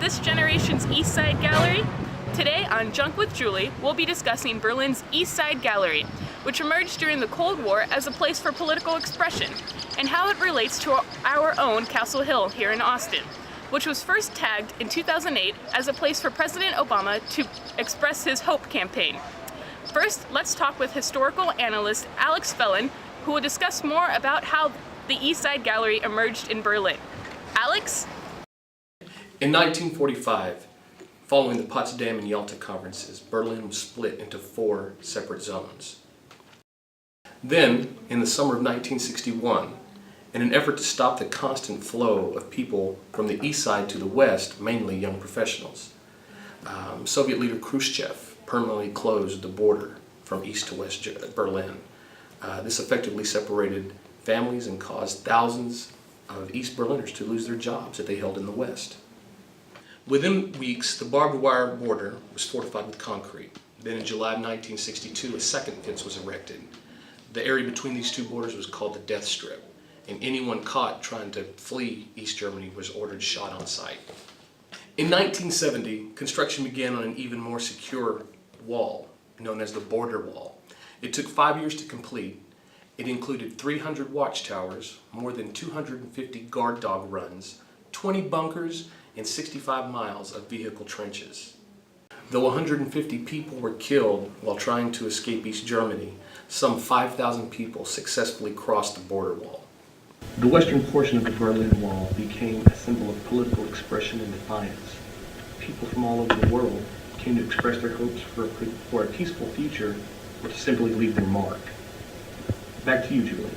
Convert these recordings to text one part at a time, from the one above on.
this generation's East Side Gallery? Today on Junk with Julie, we'll be discussing Berlin's East Side Gallery, which emerged during the Cold War as a place for political expression, and how it relates to our own Castle Hill here in Austin, which was first tagged in 2008 as a place for President Obama to express his Hope campaign. First, let's talk with historical analyst Alex Fellin, who will discuss more about how the East Side Gallery emerged in Berlin. Alex? In 1945, following the Potsdam and Yalta conferences, Berlin was split into 4 separate zones. Then, in the summer of 1961, in an effort to stop the constant flow of people from the east side to the west, mainly young professionals, Soviet leader Khrushchev permanently closed the border from east to west Berlin. This effectively separated families and caused thousands of East Berliners to lose their jobs that they held in the west. Within weeks, the barbed wire border was fortified with concrete. Then in July of 1962, a second fence was erected. The area between these two borders was called the Death Strip, and anyone caught trying to flee East Germany was ordered shot on sight. In 1970, construction began on an even more secure wall, known as the Border Wall. It took 5 years to complete. It included 300 watchtowers, more than 250 guard dog runs, 20 bunkers, and 65 miles of vehicle trenches. Though 150 people were killed while trying to escape East Germany, some 5,000 people successfully crossed the border wall. The western portion of the Berlin Wall became a symbol of political expression and defiance. People from all over the world came to express their hopes for a peaceful future or to simply leave their mark. Back to you, Julie.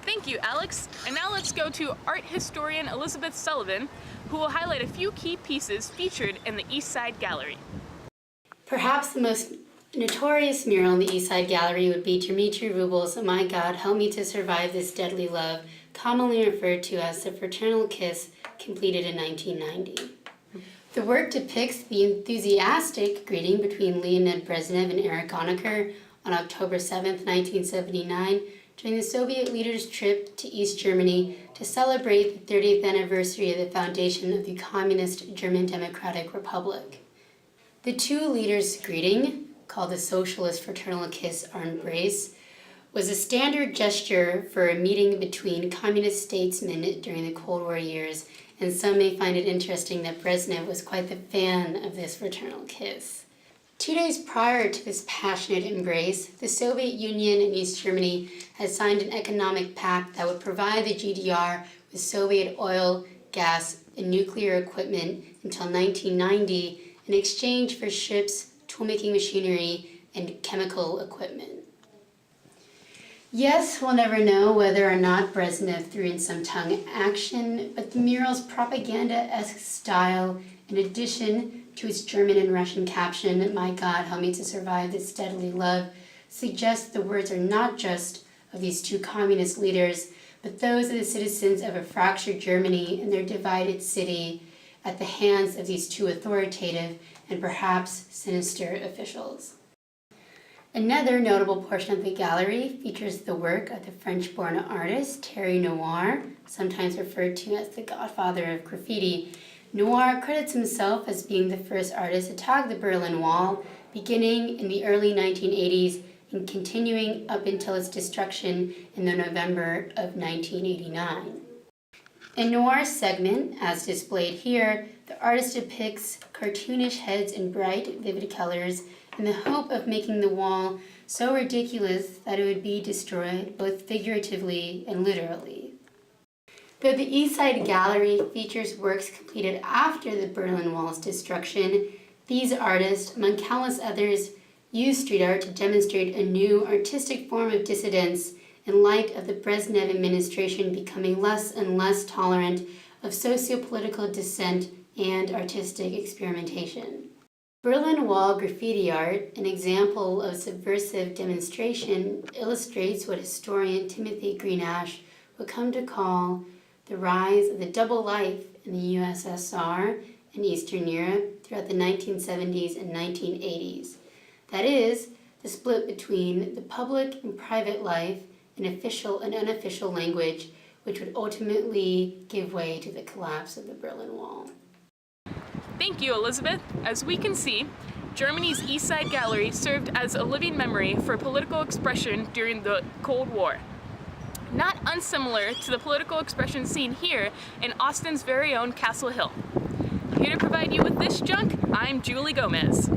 Thank you, Alex. And now let's go to art historian Elizabeth Sullivan, who will highlight a few key pieces featured in the East Side Gallery. Perhaps the most notorious mural in the East Side Gallery would be Dmitry Rubel's My God, Help Me to Survive This Deadly Love, commonly referred to as the Fraternal Kiss, completed in 1990. The work depicts the enthusiastic greeting between Leonid Brezhnev and Erich Honecker on October 7, 1979, during the Soviet leaders' trip to East Germany to celebrate the 30th anniversary of the foundation of the Communist German Democratic Republic. The two leaders' greeting, called the Socialist Fraternal Kiss or Embrace, was a standard gesture for a meeting between communist statesmen during the Cold War years, and some may find it interesting that Brezhnev was quite the fan of this fraternal kiss. 2 days prior to this passionate embrace, the Soviet Union and East Germany had signed an economic pact that would provide the GDR with Soviet oil, gas, and nuclear equipment until 1990 in exchange for ships, toolmaking machinery, and chemical equipment. Yes, we'll never know whether or not Brezhnev threw in some tongue action, but the mural's propaganda-esque style, in addition to its German and Russian caption, My God, Help Me to Survive This Deadly Love, suggests the words are not just of these two communist leaders, but those of the citizens of a fractured Germany and their divided city at the hands of these two authoritative and perhaps sinister officials. Another notable portion of the gallery features the work of the French-born artist Thierry Noir, sometimes referred to as the godfather of graffiti. Noir credits himself as being the first artist to tag the Berlin Wall, beginning in the early 1980s and continuing up until its destruction in the November of 1989. In Noir's segment, as displayed here, the artist depicts cartoonish heads in bright, vivid colors in the hope of making the wall so ridiculous that it would be destroyed both figuratively and literally. Though the East Side Gallery features works completed after the Berlin Wall's destruction, these artists, among countless others, used street art to demonstrate a new artistic form of dissidence in light of the Brezhnev administration becoming less and less tolerant of socio-political dissent and artistic experimentation. Berlin Wall graffiti art, an example of subversive demonstration, illustrates what historian Timothy Greenash would come to call the rise of the double life in the USSR and Eastern Europe throughout the 1970s and 1980s. That is, the split between the public and private life in official and unofficial language, which would ultimately give way to the collapse of the Berlin Wall. Thank you, Elizabeth. As we can see, Germany's East Side Gallery served as a living memory for political expression during the Cold War. Not unsimilar to the political expression seen here in Austin's very own Castle Hill. Here to provide you with this junk, I'm Julie Gomez.